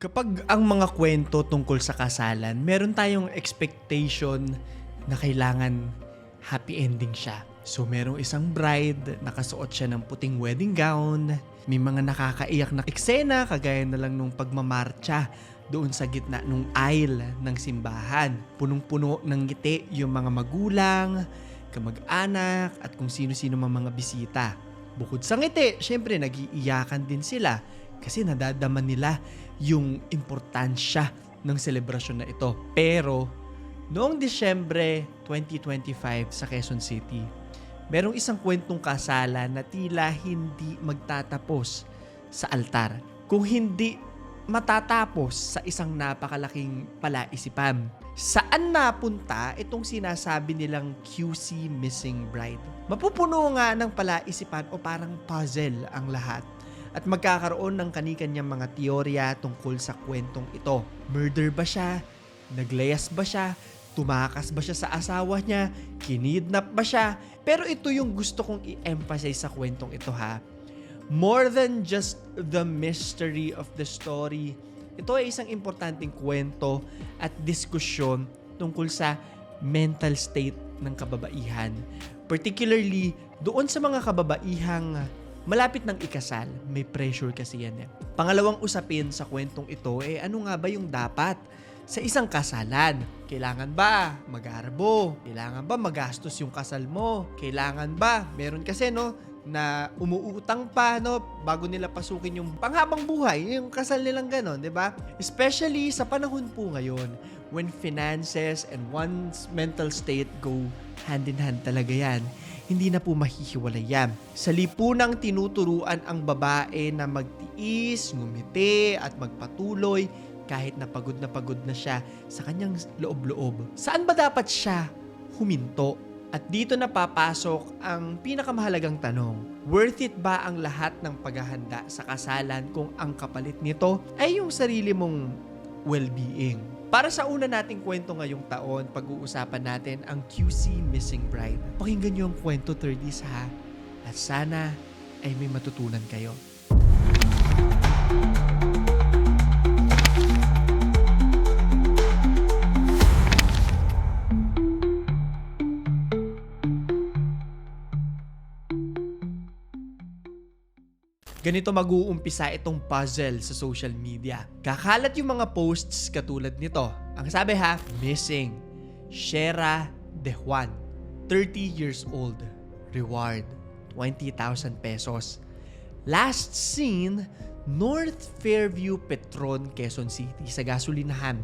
Kapag ang mga kwento tungkol sa kasalan, meron tayong expectation na kailangan happy ending siya. So merong isang bride, nakasuot siya ng puting wedding gown, may mga nakakaiyak na eksena kagaya na lang nung pagmamarcha doon sa gitna nung aisle ng simbahan. Punong-puno ng ngiti yung mga magulang, kamag-anak at kung sino-sino mga bisita. Bukod sa ngiti, syempre nag-iiyakan din sila kasi nadadaman nila yung importansya ng selebrasyon na ito. Pero noong Disyembre 2025 sa Quezon City, merong isang kwentong kasalan na tila hindi magtatapos sa altar. Kung hindi matatapos sa isang napakalaking palaisipan. Saan napunta itong sinasabi nilang QC Missing Bride? Mapupuno nga ng palaisipan o parang puzzle ang lahat. At magkakaroon ng kani-kanyang mga teorya tungkol sa kwentong ito. Murder ba siya? Naglayas ba siya? Tumakas ba siya sa asawa niya? Kinidnap ba siya? Pero ito yung gusto kong i-emphasize sa kwentong ito ha. More than just the mystery of the story, ito ay isang importanteng kwento at diskusyon tungkol sa mental state ng kababaihan. Particularly doon sa mga kababaihang malapit ng ikasal, may pressure kasi yan. Pangalawang usapin sa kwentong ito, ano nga ba yung dapat sa isang kasalan? Kailangan ba mag-arbo? Kailangan ba magastos yung kasal mo? Kailangan ba? Meron kasi na umuutang pa bago nila pasukin yung panghabang buhay, yung kasal nilang ganon, 'di ba? Especially sa panahon po ngayon when finances and one's mental state go hand in hand talaga yan. Hindi na po mahihiwalay yan. Sa lipunang tinuturuan ang babae na magtiis, ngumiti at magpatuloy kahit na pagod na siya sa kanyang loob-loob. Saan ba dapat siya huminto? At dito na papasok ang pinakamahalagang tanong. Worth it ba ang lahat ng paghahanda sa kasalan kung ang kapalit nito ay yung sarili mong well-being? Para sa una nating kwento ngayong taon, pag-uusapan natin ang QC Missing Bride. Pakinggan niyo ang kwento 30s ha. At sana ay may matutunan kayo. Ganito mag-uumpisa itong puzzle sa social media. Kakalat yung mga posts katulad nito. Ang sabi ha, missing. Shera De Juan, 30 years old. Reward, 20,000 pesos. Last seen, North Fairview, Petron, Quezon City sa gasolinahan.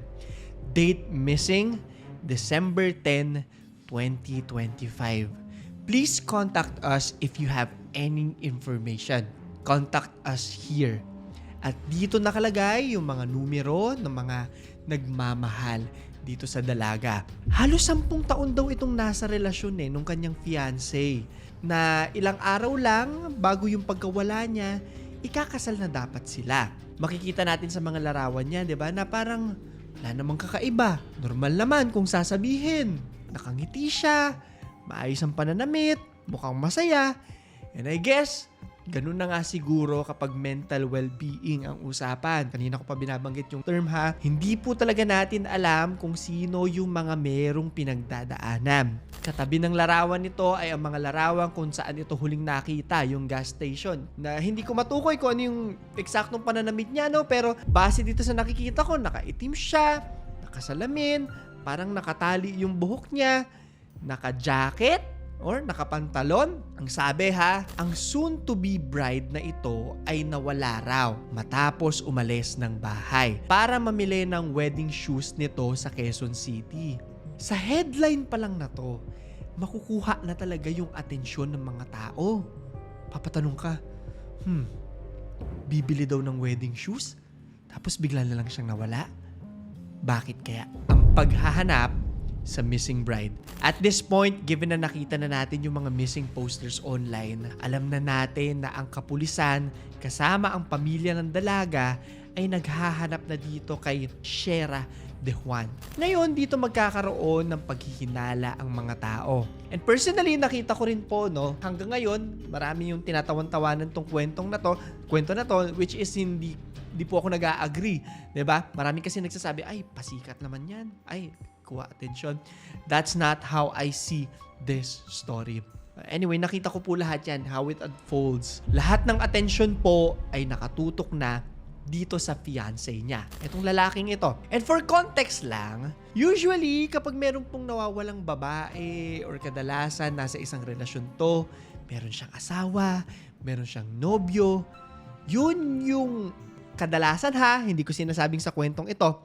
Date missing, December 10, 2025. Please contact us if you have any information. Contact us here. At dito nakalagay yung mga numero ng mga nagmamahal dito sa dalaga. Halos 10 taon daw itong nasa relasyon nung kanyang fiancé. Na ilang araw lang bago yung pagkawala niya, ikakasal na dapat sila. Makikita natin sa mga larawan niya, 'di ba? Na parang wala namang kakaiba. Normal naman kung sasabihin. Nakangiti siya, maayos ang pananamit, mukhang masaya. And I guess ganun na nga siguro kapag mental well-being ang usapan. Kanina ko pa binabanggit yung term ha. Hindi po talaga natin alam kung sino yung mga merong pinagdadaanan. Katabi ng larawan nito ay ang mga larawan kung saan ito huling nakita, yung gas station. Na hindi ko matukoy kung ano yung eksaktong pananamit niya, pero base dito sa nakikita ko, nakaitim siya, nakasalamin, parang nakatali yung buhok niya, naka-jacket, or nakapantalon. Ang sabi ha, ang soon-to-be bride na ito ay nawala raw matapos umalis ng bahay para mamili ng wedding shoes nito sa Quezon City. Sa headline pa lang na to, makukuha na talaga yung atensyon ng mga tao. Papatanong ka, bibili daw ng wedding shoes? Tapos bigla na lang siyang nawala? Bakit kaya? Ang paghahanap sa missing bride. At this point, given na nakita na natin yung mga missing posters online, alam na natin na ang kapulisan kasama ang pamilya ng dalaga ay naghahanap na dito kay Shera De Juan. Ngayon, dito magkakaroon ng paghihinala ang mga tao. And personally, nakita ko rin po, hanggang ngayon, marami yung tinatawan-tawanan tong kwento na to, which is hindi Di po ako nag-a-agree. Diba? Marami kasi nagsasabi, ay, pasikat naman yan. Ay, kuha atensyon. That's not how I see this story. Anyway, nakita ko po lahat yan, how it unfolds. Lahat ng atensyon po ay nakatutok na dito sa fiancé niya. Itong lalaking ito. And for context lang, usually kapag meron pong nawawalang babae or kadalasan nasa isang relasyon to, meron siyang asawa, meron siyang nobyo, yun yung kadalasan hindi ko sinasabing sa kwentong ito,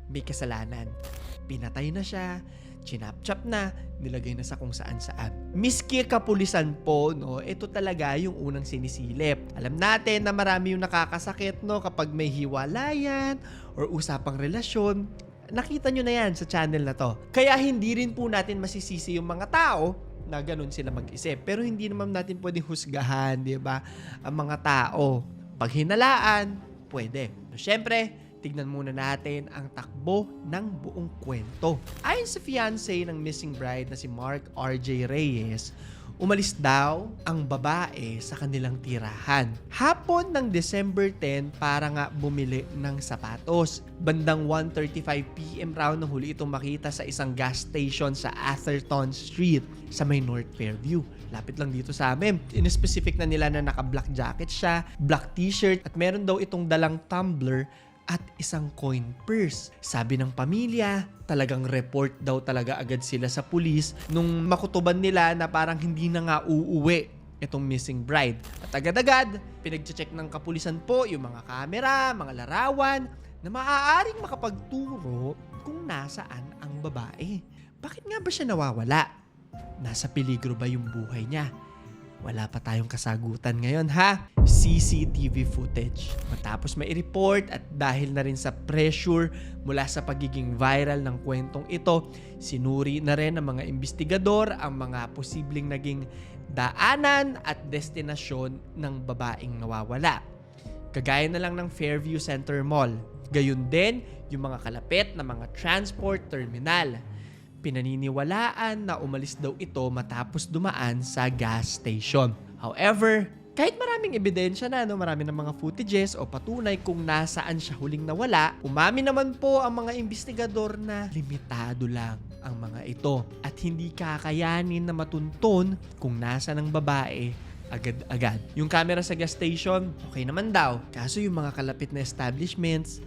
may kasalanan. Pinatay na siya, chinap-chap na, nilagay na sa kung saan-saan. Miski kapulisan po, no, ito talaga yung unang sinisilip. Alam natin na marami yung nakakasakit, no, kapag may hiwalayan or usapang relasyon. Nakita nyo na yan sa channel na to. Kaya hindi rin po natin masisisi yung mga tao na ganun sila mag-isip. Pero hindi naman natin pwedeng husgahan, di ba, ang mga tao. Pag hinalaan, pwede. So, syempre, tignan muna natin ang takbo ng buong kwento. Ayon sa fiancé ng missing bride na si Mark R.J. Reyes, umalis daw ang babae sa kanilang tirahan. Hapon ng December 10 para nga bumili ng sapatos. Bandang 1:35 p.m. raw nang huli itong makita sa isang gas station sa Atherton Street sa may North Fairview. Lapit lang dito sa amin. In-specific na nila na naka-black jacket siya, black t-shirt, at meron daw itong dalang tumbler at isang coin purse. Sabi ng pamilya, talagang report daw talaga agad sila sa pulis nung makutuban nila na parang hindi na nga uuwi itong missing bride. At agad-agad, pinag-check ng kapulisan po yung mga kamera, mga larawan na maaaring makapagturo kung nasaan ang babae. Bakit nga ba siya nawawala? Nasa peligro ba yung buhay niya? Wala pa tayong kasagutan ngayon CCTV footage. Matapos mai-report at dahil na rin sa pressure mula sa pagiging viral ng kwentong ito, sinuri na rin ng mga investigador ang mga posibleng naging daanan at destinasyon ng babaeng nawawala. Kagaya na lang ng Fairview Center Mall. Gayun din yung mga kalapit na mga transport terminal. Pinaniniwalaan na umalis daw ito matapos dumaan sa gas station. However, kahit maraming ebidensya na, marami ng mga footages o patunay kung nasaan siya huling nawala, umamin naman po ang mga investigador na limitado lang ang mga ito at hindi kakayanin na matunton kung nasaan ang babae agad-agad. Yung camera sa gas station, okay naman daw. Kaso yung mga kalapit na establishments,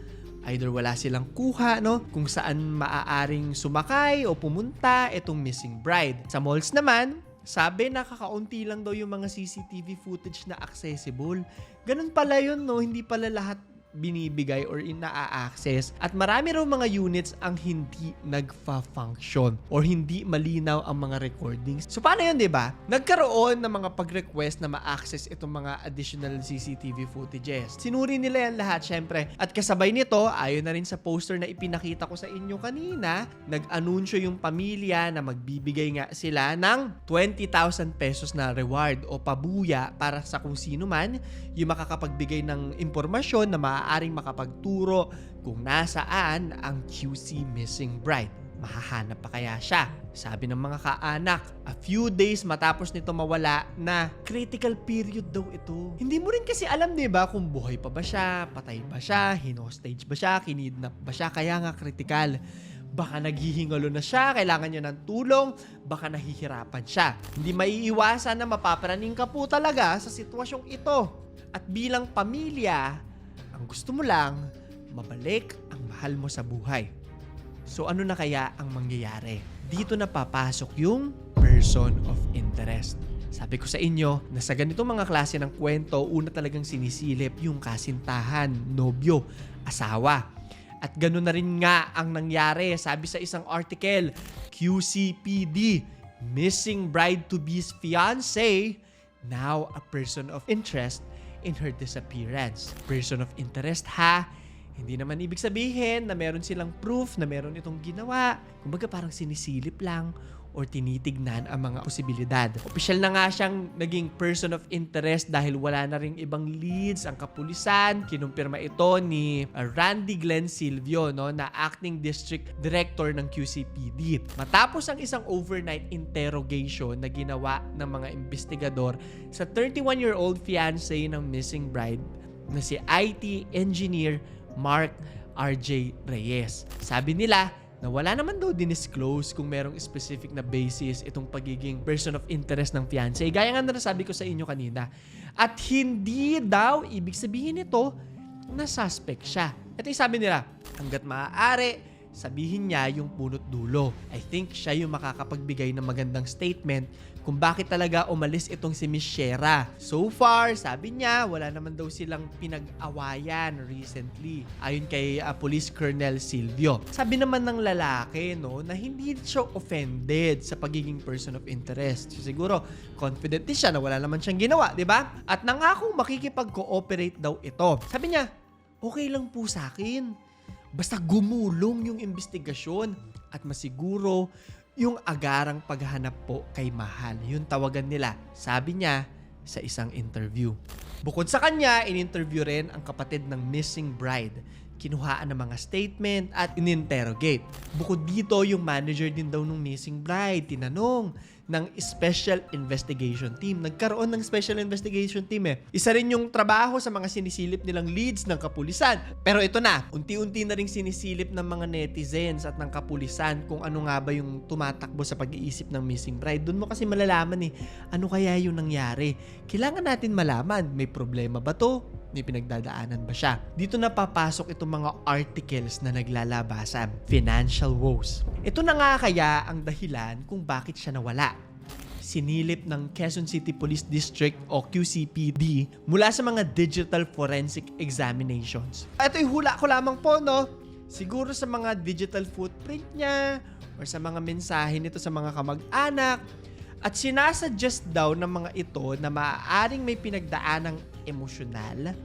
either wala silang kuha, kung saan maaaring sumakay o pumunta itong missing bride. Sa malls naman, sabi na kakaunti lang daw yung mga CCTV footage na accessible. Ganun pala yun, hindi pala lahat binibigay or ina-access. At marami raw mga units ang hindi nagfa-function or hindi malinaw ang mga recordings. So paano yun, diba? Nagkaroon ng mga pag-request na ma-access itong mga additional CCTV footages. Sinuri nila yan lahat, syempre. At kasabay nito, ayon na rin sa poster na ipinakita ko sa inyo kanina, nag-anunsyo yung pamilya na magbibigay nga sila ng 20,000 pesos na reward o pabuya para sa kung sino man yung makakapagbigay ng impormasyon na maaaring makapagturo kung nasaan ang QC missing bride. Mahahanap pa kaya siya? Sabi ng mga kaanak, a few days matapos nito mawala na critical period daw ito. Hindi mo rin kasi alam, diba, kung buhay pa ba siya, patay ba siya, hinostage ba siya, kinidnap ba siya, kaya nga critical. Baka naghihingalo na siya, kailangan niya ng tulong, baka nahihirapan siya. Hindi maiiwasan na mapaparaning ka po talaga sa sitwasyong ito. At bilang pamilya, ang gusto mo lang, mabalik ang mahal mo sa buhay. So ano na kaya ang mangyayari? Dito na papasok yung person of interest. Sabi ko sa inyo na sa ganitong mga klase ng kwento, una talagang sinisilip yung kasintahan, nobyo, asawa. At ganoon na rin nga ang nangyari. Sabi sa isang article, QCPD, missing bride-to-be's fiancé, now a person of interest in her disappearance. Person of interest hindi naman ibig sabihin na meron silang proof na meron itong ginawa. Kumbaga parang sinisilip lang or tinitignan ang mga posibilidad. Opisyal na nga siyang naging person of interest dahil wala na ring ibang leads ang kapulisan. Kinumpirma ito ni Randy Glenn Silvio, na acting district director ng QCPD. Matapos ang isang overnight interrogation na ginawa ng mga investigador sa 31-year-old fiancé ng missing bride, na si IT engineer Mark RJ Reyes. Sabi nila na wala naman daw dinisclose kung merong specific na basis itong pagiging person of interest ng fiancé. Gaya nga na nasabi ko sa inyo kanina. At hindi daw ibig sabihin nito na suspect siya. Ito yung sabi nila, hanggat maaari, sabihin niya yung punot dulo. I think siya yung makakapagbigay ng magandang statement kung bakit talaga umalis itong si Miss Shera. So far, sabi niya, wala naman daw silang pinag-awayan recently. Ayon kay Police Colonel Silvio. Sabi naman ng lalaki, no, na hindi siya offended sa pagiging person of interest. So, siguro, confident din siya na wala naman siyang ginawa, di ba? At nangakong makikipag-cooperate daw ito. Sabi niya, okay lang po sa akin. Basta gumulong yung investigasyon at masiguro yung agarang paghahanap po kay Mahal. Yung tawagan nila, sabi niya sa isang interview. Bukod sa kanya, in-interview rin ang kapatid ng missing bride. Kinuhaan ng mga statement at in-interrogate. Bukod dito, yung manager din daw ng missing bride, tinanong ng Special Investigation Team. Nagkaroon ng Special Investigation Team eh. Isa rin yung trabaho sa mga sinisilip nilang leads ng kapulisan. Pero ito na, unti-unti na rin sinisilip ng mga netizens at ng kapulisan kung ano nga ba yung tumatakbo sa pag-iisip ng missing bride. Doon mo kasi malalaman ano kaya yung nangyari. Kailangan natin malaman, may problema ba to? May pinagdadaanan ba siya? Dito na papasok itong mga articles na naglalabasan. Financial woes. Ito na nga kaya ang dahilan kung bakit siya nawala. Sinilip ng Quezon City Police District o QCPD mula sa mga digital forensic examinations. Ito yung hula ko lamang po, no? Siguro sa mga digital footprint niya or sa mga mensahe nito sa mga kamag-anak. At sinasuggest daw ng mga ito na maaaring may pinagdaanang emosyonal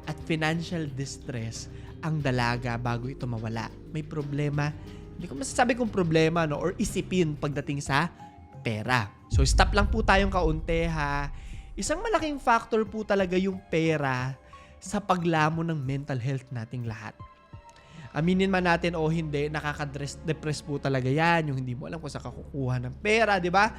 at financial distress ang dalaga bago ito mawala. May problema. Hindi ko masasabi kung problema, no, or isipin pagdating sa pera. So stop lang po tayong kaunti, ha. Isang malaking factor po talaga yung pera sa paglamo ng mental health nating lahat. Aminin man natin o hindi, nakaka-depress po talaga yan. Yung hindi mo alam kung saan ka kukuha ng pera, di ba?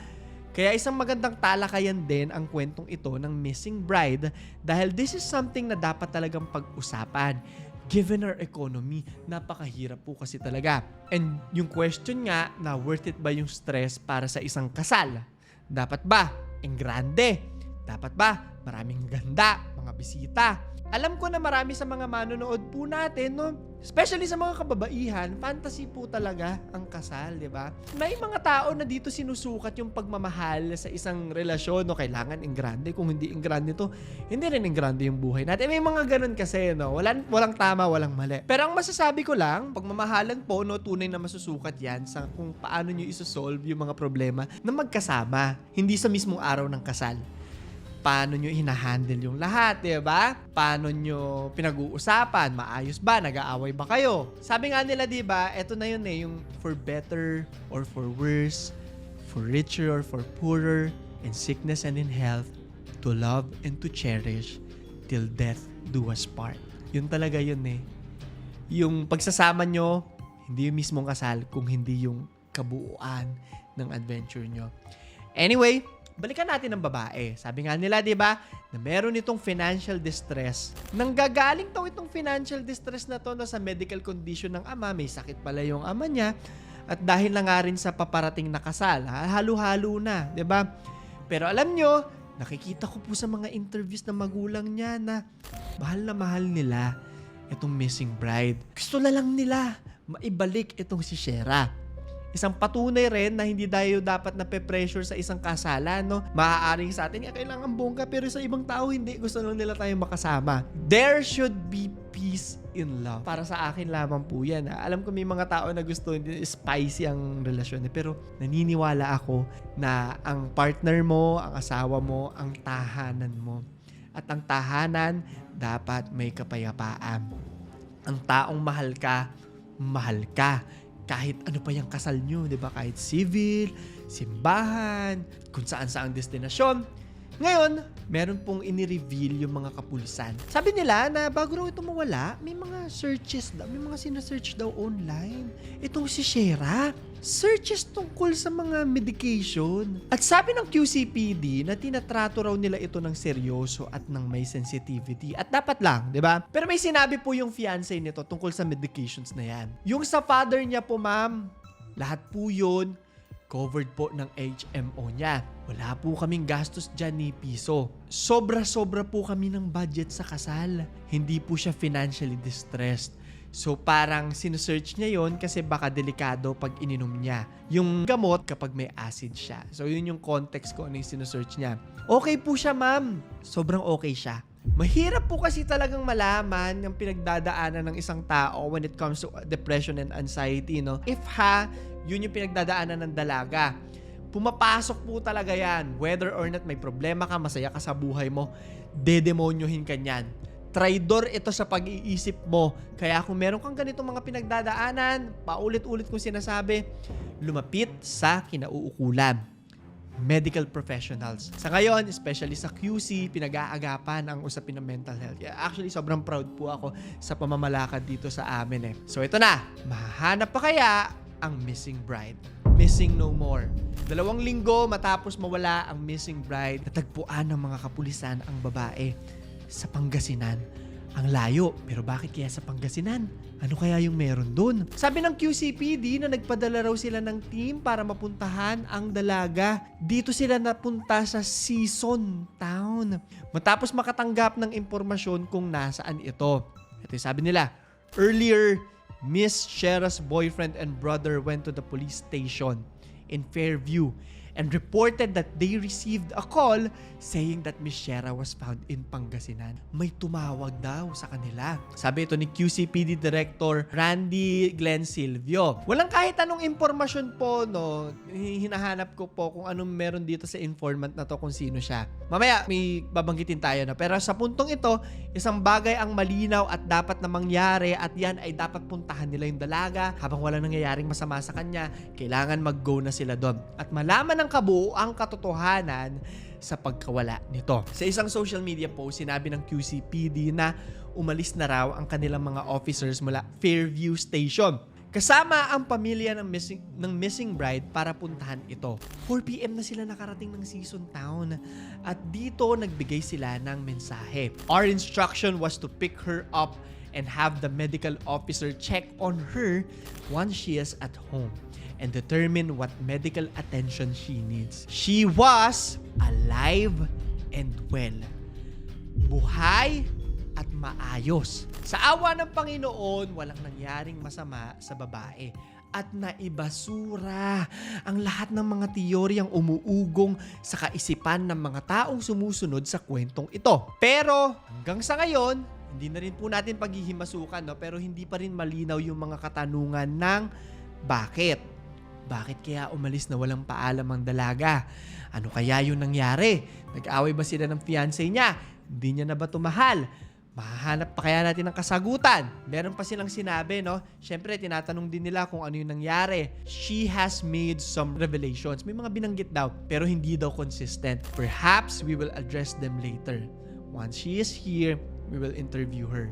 Kaya isang magandang talakayan din ang kwentong ito ng missing bride dahil this is something na dapat talagang pag-usapan. Given our economy, napakahirap po kasi talaga. And yung question nga na worth it ba yung stress para sa isang kasal? Dapat ba ang grande? Dapat ba maraming ganda, mga bisita? Alam ko na marami sa mga manonood po natin, no? Especially sa mga kababaihan, fantasy po talaga ang kasal, di ba? May mga tao na dito sinusukat yung pagmamahal sa isang relasyon, no? Kailangan ingrande. Kung hindi ingrande to, hindi rin ingrande yung buhay natin. May mga ganun kasi, no? Walang tama, walang mali. Pero ang masasabi ko lang, pagmamahalan po, no, tunay na masusukat yan sa kung paano nyo isosolve yung mga problema na magkasama, hindi sa mismong araw ng kasal. Paano nyo hinahandle yung lahat, di ba? Paano nyo pinag-uusapan? Maayos ba? Nag-aaway ba kayo? Sabi nga nila, di ba, eto na yun yung for better or for worse, for richer or for poorer, in sickness and in health, to love and to cherish, till death do us part. Yun talaga yun eh. Yung pagsasama nyo, hindi yung mismong kasal, kung hindi yung kabuuan ng adventure nyo. Anyway, balikan natin ang babae. Sabi nga nila, di ba, na meron itong financial distress. Nanggagaling daw itong financial distress na to, no, sa medical condition ng ama. May sakit pala yung ama niya. At dahil na nga rin sa paparating na kasal, halo-halo na, di ba? Pero alam nyo, nakikita ko po sa mga interviews ng magulang niya na mahal nila itong missing bride. Gusto na lang nila maibalik itong si Shera. Isang patunay rin na hindi tayo dapat na pe-pressure sa isang kasalan, no? Maaaring sa atin, kailangan bongga, pero sa ibang tao, hindi. Gusto lang nila tayong makasama. There should be peace in love. Para sa akin lamang po yan, ha? Alam ko may mga tao na gusto spicy ang relasyon, pero naniniwala ako na ang partner mo, ang asawa mo, ang tahanan mo. At ang tahanan, dapat may kapayapaan. Ang taong mahal ka, mahal ka. Kahit ano pa yung kasal nyo, di ba? Kahit civil, simbahan, kung saan-saang destinasyon. Ngayon, meron pong inireveal yung mga kapulisan. Sabi nila na bago raw ito mawala, may mga searches daw, may mga sinasearch daw online. Itong si Shera, searches tungkol sa mga medication. At sabi ng QCPD na tinatrato raw nila ito ng seryoso at ng may sensitivity. At dapat lang, di ba? Pero may sinabi po yung fiancé nito tungkol sa medications na yan. Yung sa father niya po, ma'am, lahat po yun covered po ng HMO niya. Wala po kaming gastos dyan ni piso. Sobra-sobra po kami ng budget sa kasal. Hindi po siya financially distressed. So parang sinesearch niya yon kasi baka delikado pag ininom niya yung gamot kapag may acid siya. So yun yung context ko ano yung sinesearch niya. Okay po siya, ma'am. Sobrang okay siya. Mahirap po kasi talagang malaman yung pinagdadaanan ng isang tao when it comes to depression and anxiety, no? If yun yung pinagdadaanan ng dalaga. Pumapasok po talaga yan. Whether or not may problema ka, masaya ka sa buhay mo, dedemonyohin ka niyan. Traidor ito sa pag-iisip mo. Kaya kung meron kang ganitong mga pinagdadaanan, paulit-ulit kong sinasabi, lumapit sa kinauukulan. Medical professionals. Sa ngayon, especially sa QC, pinag-aagapan ang usapin ng mental health. Actually, sobrang proud po ako sa pamamalakad dito sa amin eh. So ito na, mahanap pa kaya ang missing bride? Missing no more. 2 linggo matapos mawala ang missing bride, natagpuan ng mga kapulisan ang babae sa Pangasinan. Ang layo, pero bakit kaya sa Pangasinan? Ano kaya yung meron dun? Sabi ng QCPD na nagpadala raw sila ng team para mapuntahan ang dalaga. Dito sila napunta sa Season Town. Matapos makatanggap ng impormasyon kung nasaan ito. Ito yung sabi nila, earlier, Miss Shera's boyfriend and brother went to the police station in Fairview and reported that they received a call saying that Miss Shera was found in Pangasinan. May tumawag daw sa kanila. Sabi ito ni QCPD Director Randy Glenn Silvio. Walang kahit anong impormasyon po, no. Hinahanap ko po kung anong meron dito sa informant na to, kung sino siya. Mamaya may babanggitin tayo na. Pero sa puntong ito, isang bagay ang malinaw at dapat na mangyari at yan ay dapat puntahan nila yung dalaga habang wala nangyayaring masama sa kanya. Kailangan mag-go na sila doon at malaman ng kabuuang katotohanan sa pagkawala nito. Sa isang social media post, sinabi ng QCPD na umalis na raw ang kanilang mga officers mula Fairview Station. Kasama ang pamilya ng missing bride para puntahan ito. 4 p.m. na sila nakarating ng Season Town at dito nagbigay sila ng mensahe. Our instruction was to pick her up and have the medical officer check on her once she is at home and determine what medical attention she needs. She was alive and well. Buhay at maayos. Sa awa ng Panginoon, walang nangyaring masama sa babae. At naibasura ang lahat ng mga teoryang umuugong sa kaisipan ng mga taong sumusunod sa kwentong ito. Pero hanggang sa ngayon, hindi na rin po natin paghihimasukan, no? Pero hindi pa rin malinaw yung mga katanungan ng bakit. Bakit kaya umalis na walang paalam ang dalaga? Ano kaya yung nangyari? Nag-away ba sila ng fiancé niya? Hindi niya na ba tumahal? Mahahanap pa kaya natin ng kasagutan? Meron pa silang sinabi, no? Siyempre, tinatanong din nila kung ano yung nangyari. She has made some revelations. May mga binanggit daw, pero hindi daw consistent. Perhaps we will address them later. Once she is here, we will interview her.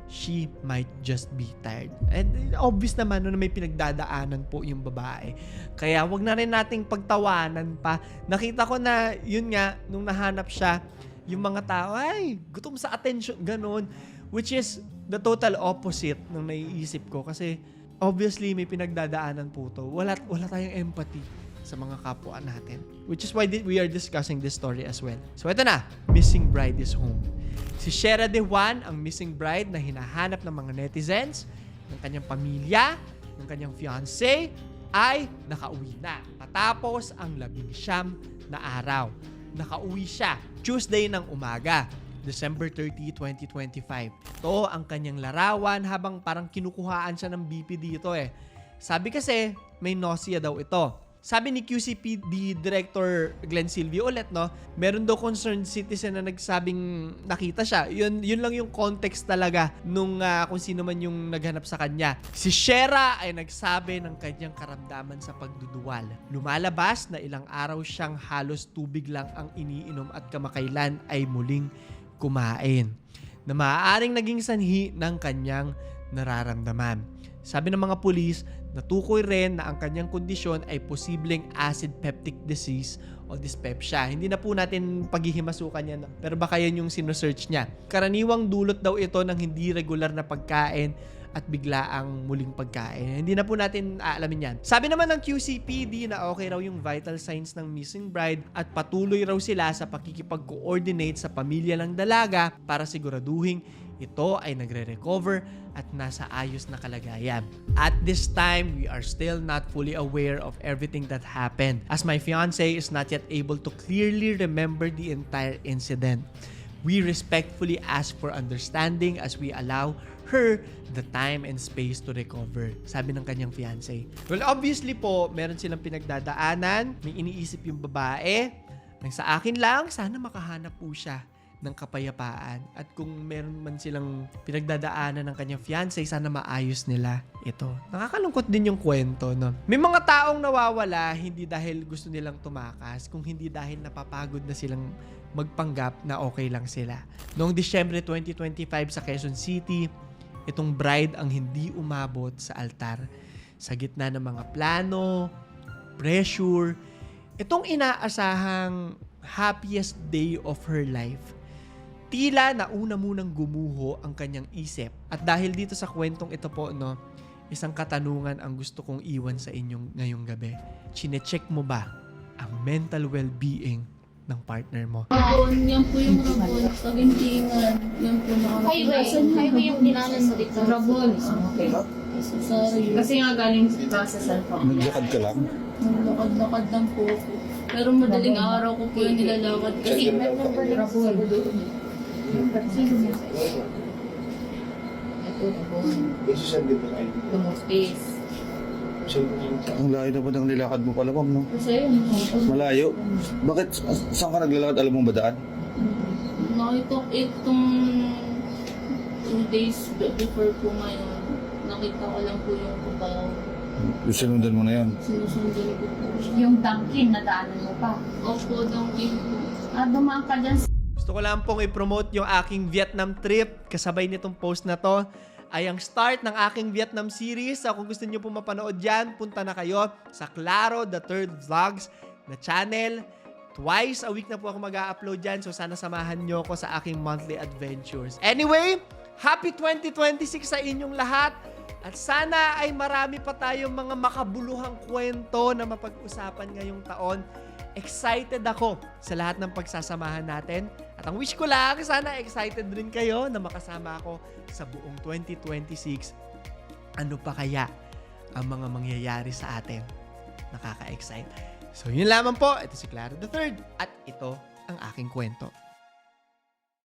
She might just be tired. And obvious naman no, na may pinagdadaanan po yung babae. Kaya wag na rin nating pagtawanan pa. Nakita ko na yun nga, nung nahanap siya, yung mga tao, ay, gutom sa attention, ganun. Which is the total opposite ng naiisip ko. Kasi obviously may pinagdadaanan po to. Wala tayong empathy sa mga kapwa natin. Which is why we are discussing this story as well. So ito na, missing bride is home. Si Shera De Juan, ang missing bride na hinahanap ng mga netizens, ng kanyang pamilya, ng kanyang fiancé, ay nakauwi na. Matapos ang 19 na araw. Nakauwi siya Tuesday ng umaga, December 30, 2025. Ito ang kanyang larawan habang parang kinukuhaan siya ng BP dito eh. Sabi kasi, may nausea daw ito. Sabi ni QCPD Director Glenn Silvio ulit, no, meron daw concerned citizen na nagsabing nakita siya. Yun lang yung context talaga nung kung sino man yung naghanap sa kanya. Si Shera ay nagsabi ng kanyang karamdaman sa pagduduwal. Lumalabas na ilang araw siyang halos tubig lang ang iniinom at kamakailan ay muling kumain, na maaaring naging sanhi ng kanyang nararamdaman. Sabi ng mga pulis, natukoy rin na ang kanyang kondisyon ay posibleng acid peptic disease o dyspepsia. Hindi na po natin paghihimasukan yan, pero baka yan yung sinusearch niya. Karaniwang dulot daw ito ng hindi regular na pagkain at biglaang muling pagkain. Hindi na po natin aalamin yan. Sabi naman ng QCPD na okay raw yung vital signs ng missing bride at patuloy raw sila sa pakikipag-coordinate sa pamilya ng dalaga para siguraduhin ito ay nagre-recover at nasa ayos na kalagayan. At this time, we are still not fully aware of everything that happened, as my fiancé is not yet able to clearly remember the entire incident. We respectfully ask for understanding as we allow her the time and space to recover, sabi ng kanyang fiancé. Well, obviously po, meron silang pinagdadaanan, may iniisip yung babae. Nang sa akin lang, sana makahanap po siya ng kapayapaan. At kung meron man silang pinagdadaanan ng kanyang fiancé, sana maayos nila ito. Nakakalungkot din yung kwento, no? May mga taong nawawala hindi dahil gusto nilang tumakas, kung hindi dahil napapagod na silang magpanggap na okay lang sila. Noong Disyembre 2025 sa Quezon City, itong bride ang hindi umabot sa altar. Sa gitna ng mga plano, pressure, itong inaasahang happiest day of her life, tila nauna munang gumuho ang kanyang isip. At dahil dito sa kwentong ito po, no, isang katanungan ang gusto kong iwan sa inyong ngayong gabi. Chine-check mo ba ang mental well-being ng partner mo? Yan po yung rabon sa gintingan. Yan po Highway yung dinanan mo dito. Rabon. Okay. Sorry. Kasi nga galing sa cellphone. Naglakad ka lang? Naglakad-lakad lang po ako. Pero madaling araw ko po yung nilalakad. Kasi Rabon. Tumuspace. Ang layo na ba ng nilakad mo pala, ma'am, no? Kasi Malayo. Bakit? Saan ka naglalakad? Alam mo ba daan? nakita ko itong 2 days before po ngayon. Nakita ko lang po yung putaw. Sinundan mo na yan. Sinusundan ko po siya. Yung Dunkin, nadaanan mo pa. Opo, Dunkin po. Dumaan ka dyan sa Gusto ko lang pong i-promote yung aking Vietnam trip. Kasabay nitong post na to ay ang start ng aking Vietnam series. So, kung gusto niyo po mapanood yan, punta na kayo sa Claro The Third Vlogs na channel. Twice a week na po ako mag-a-upload dyan. So, sana samahan nyo ako sa aking monthly adventures. Anyway, happy 2026 sa inyong lahat. At sana ay marami pa tayong mga makabuluhang kwento na mapag-usapan ngayong taon. Excited ako sa lahat ng pagsasamahan natin. At ang wish ko lang, sana excited rin kayo na makasama ako sa buong 2026. Ano pa kaya ang mga mangyayari sa atin? Nakaka-excite. So yun lamang po. Ito si Clara the Third at ito ang aking kwento.